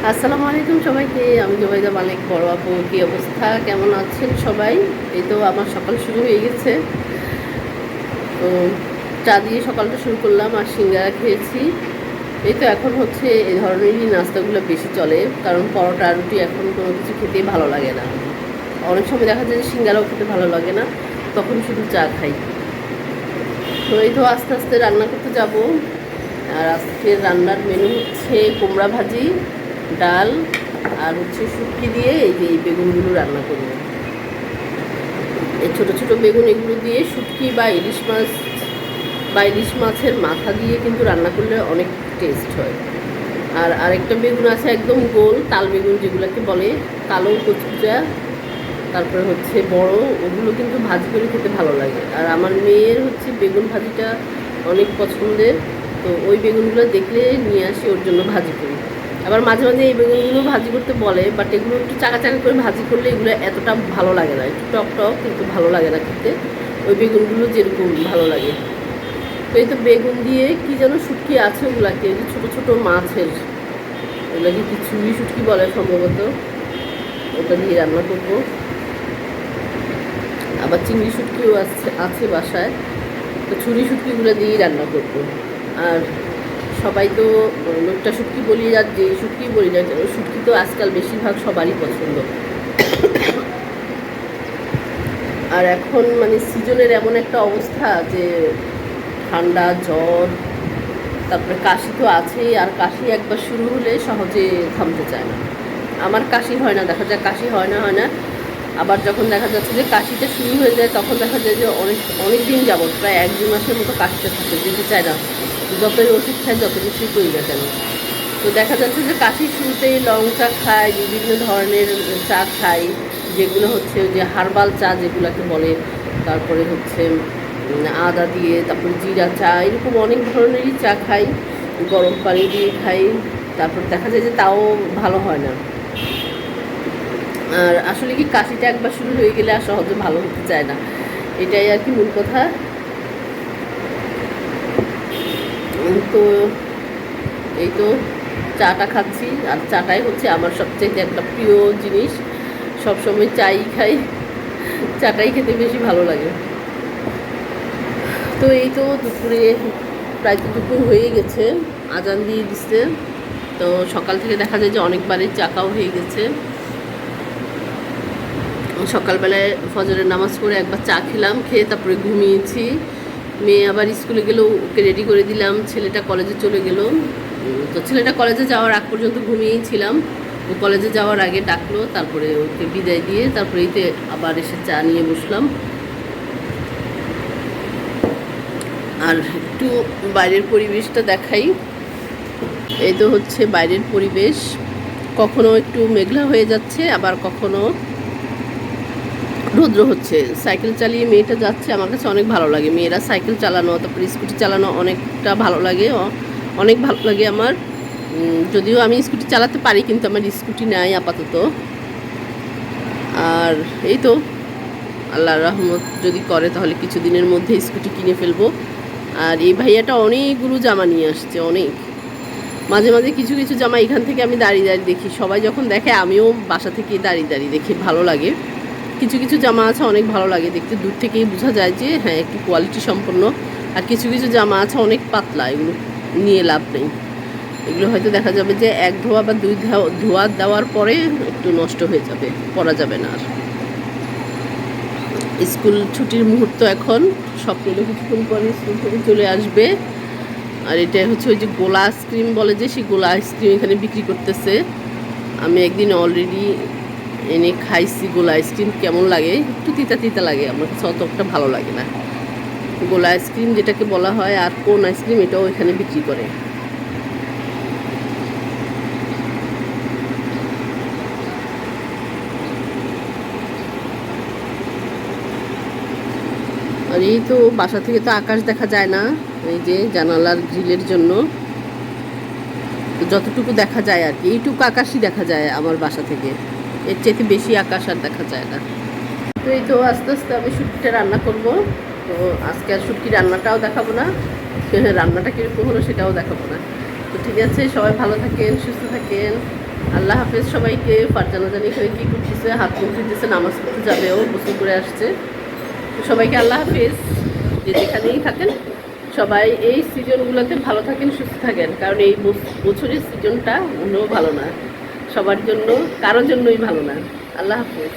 আসসালামু আলাইকুম সবাইকে। আমি জুবাইদা মালিক, বড় আপু। কী অবস্থা, কেমন আছেন সবাই? এই তো আমার সকাল শুরু হয়ে গেছে। তো চা দিয়ে সকালটা শুরু করলাম আর সিঙ্গারা খেয়েছি। এই তো এখন হচ্ছে এই ধরনেরই নাস্তাগুলো বেশি চলে, কারণ পরোটা রুটি এখন কোনো কিছু খেতেই ভালো লাগে না। অনেক সময় দেখা যায় যে সিঙ্গারাও খেতে ভালো লাগে না, তখন শুধু চা খাই। তো এই তো আস্তে আস্তে রান্না করতে যাব। আর আজকে রান্নার মেনু হচ্ছে কুমড়া ভাজি, ডাল, আর হচ্ছে শুটকি দিয়ে এই যে এই বেগুনগুলো রান্না করব। এই ছোটো ছোটো বেগুন এগুলো দিয়ে শুটকি বা ইলিশ মাছের মাথা দিয়ে কিন্তু রান্না করলে অনেক টেস্ট হয়। আর আরেকটা বেগুন আছে একদম গোল, তাল বেগুন যেগুলোকে বলে, কালো কচুচা, তারপরে হচ্ছে বড়, ওগুলো কিন্তু ভাজি করে খেতে ভালো লাগে। আর আমার মেয়ের হচ্ছে বেগুন ভাজিটা অনেক পছন্দের, তো ওই বেগুনগুলো দেখলে নিয়ে আসি, ওর জন্য ভাজি করি। আবার মাঝে মাঝে এই বেগুনগুলো ভাজি করতে বলে, বাট এগুলো একটু চাকা চাকা করে ভাজি করলে এগুলো এতটা ভালো লাগে না, একটু টক টক, কিন্তু ভালো লাগে না খেতে ওই বেগুনগুলো যেরকম ভালো লাগে। তো এই তো বেগুন দিয়ে কি যেন শুটকি আছে, ওগুলাকে যে ছোটো ছোটো মাছের, ওগুলাকে কি চুড়ি শুটকি বলে সম্ভবত, ওটা দিয়ে রান্না করবো। আবার চিংড়ি শুটকিও আছে বাসায়, তো ছুরি শুটকিগুলো দিয়েই রান্না করব। আর সবাই তো লোকটা শুটকি বলি, আর যে শুটকি বলি না কেন, শুটকি তো আজকাল বেশিরভাগ সবারই পছন্দ। আর এখন মানে সিজনের এমন একটা অবস্থা যে ঠান্ডা, জ্বর, তারপরে কাশি তো আছেই। আর কাশি একবার শুরু হলে সহজে থামতে চায় না। আমার কাশি হয় না, দেখা যায় কাশি হয় না। আবার যখন দেখা যাচ্ছে যে কাশিটা শুরু হয়ে যায়, তখন দেখা যায় যে অনেক অনেক দিন যাবত, প্রায় 1-2 মাসের মতো কাশিটা থাকে, যেতে চায় না, যতই ওষুধ খাই, যত কিছুই করি না কেন। তো দেখা যাচ্ছে যে কাশির শুরুতেই লং চা খাই, বিভিন্ন ধরনের চা খাই, যেগুলো হচ্ছে যে হার্বাল চা যেগুলোকে বলে, তারপরে হচ্ছে আদা দিয়ে, তারপরে জিরা চা, এরকম অনেক ধরনেরই চা খাই, গরম পানি দিয়ে খাই। তারপর দেখা যায় যে তাও ভালো হয় না। আর আসলে কি কাশিটা একবার শুরু হয়ে গেলে আর সহজে ভালো হতে চায় না, এটাই আর কি মূল কথা। তো এই তো চাটা খাচ্ছি, আর চাটাই হচ্ছে আমার সবচেয়ে একটা প্রিয় জিনিস। সবসময় চাই খাই, চাটাই খেতে বেশি ভালো লাগে। তো এই তো দুপুরে, প্রায় তো দুপুর হয়ে গেছে, আজান দিয়ে দিচ্ছে। তো সকাল থেকে দেখা যায় যে অনেকবারই চাকাও হয়ে গেছে। সকালবেলায় ফজরের নামাজ পড়ে একবার চা খেলাম, খেয়ে তারপরে ঘুমিয়েছি। মেয়ে আবার স্কুলে গেলেও ওকে রেডি করে দিলাম, ছেলেটা কলেজে চলে গেল। তো ছেলেটা কলেজে যাওয়ার আগ পর্যন্ত ঘুমিয়েই ছিলাম। ও কলেজে যাওয়ার আগে ডাকলো, তারপরে ওকে বিদায় দিয়ে তারপরে এইতে আবার এসে চা নিয়ে বসলাম। আর একটু বাইরের পরিবেশটা দেখাই। এই তো হচ্ছে বাইরের পরিবেশ, কখনো একটু মেঘলা হয়ে যাচ্ছে, আবার কখনো রৌদ্র হচ্ছে। সাইকেল চালিয়ে মেয়েটা যাচ্ছে, আমার কাছে অনেক ভালো লাগে। মেয়েরা সাইকেল চালানো, তারপরে স্কুটি চালানো অনেকটা ভালো লাগে, অনেক ভালো লাগে আমার। যদিও আমি স্কুটি চালাতে পারি, কিন্তু আমার স্কুটি নাই আপাতত। আর এই তো আল্লাহর রহমত যদি করে, তাহলে কিছুদিনের মধ্যে স্কুটি কিনে ফেলবো। আর এই ভাইয়াটা অনেকগুলো জামা নিয়ে আসছে, অনেক। মাঝে মাঝে কিছু কিছু জামা এখান থেকে আমি দাঁড়িয়ে দাঁড়িয়ে দেখি, সবাই যখন দেখে আমিও বাসা থেকে দাঁড়িয়ে দাঁড়িয়ে দেখি, ভালো লাগে। কিছু কিছু জামা আছে অনেক ভালো লাগে দেখতে, দূর থেকেই বোঝা যায় যে হ্যাঁ একটু কোয়ালিটি সম্পন্ন। আর কিছু কিছু জামা আছে অনেক পাতলা, এগুলো নিয়ে লাভ নেই। এগুলো হয়তো দেখা যাবে যে এক ধোয়া বা দুই ধোয়া দেওয়ার পরে একটু নষ্ট হয়ে যাবে, পরা যাবে না আর। স্কুল ছুটির মুহূর্ত এখন, স্বপ্নটা কিছুক্ষণ পরে স্কুল থেকে চলে আসবে। আর এটা হচ্ছে ওই যে গোলা আইসক্রিম বলে, যে সেই গোলা আইসক্রিম এখানে বিক্রি করতেছে। আমি একদিন অলরেডি এনে খাইছি গোলা আইসক্রিম, কেমন লাগে, একটু তিতা তিতা লাগে, আমার কাছে অতটা ভালো লাগে না। গোলা আইসক্রিম যেটাকে বলা হয়, আর কোন আইসক্রিম, এটাও এখানে বিক্রি করে। আর এই তো বাসা থেকে তো আকাশ দেখা যায় না, এই যে জানালার গ্রিলের জন্য, তো যতটুকু দেখা যায় আর কি, এইটুকু আকাশই দেখা যায় আমার বাসা থেকে, এর চাইতে বেশি আকাশ আর দেখা যায় না। তো এই তো আস্তে আস্তে আমি শুটকিটা রান্না করব। তো আজকে আর শুটকি রান্নাটাও দেখাবো না, রান্নাটা কীরকম হলো সেটাও দেখাবো না। তো ঠিক আছে, সবাই ভালো থাকেন, সুস্থ থাকেন। আল্লাহ হাফেজ সবাইকে। ফারজানা জানি এখানে কী করতেছে, হাত মুখ দিতেছে, নামাজ পড়তে যাবে, ও গোসল করে আসছে। তো সবাইকে আল্লাহ হাফেজ, যে যেখানেই থাকেন সবাই এই সিজনগুলোতে ভালো থাকেন, সুস্থ থাকেন, কারণ এই বছরের সিজনটা অন্যও ভালো না, সবার জন্য, কারোর জন্যই ভালো না। আল্লাহ হাফেজ।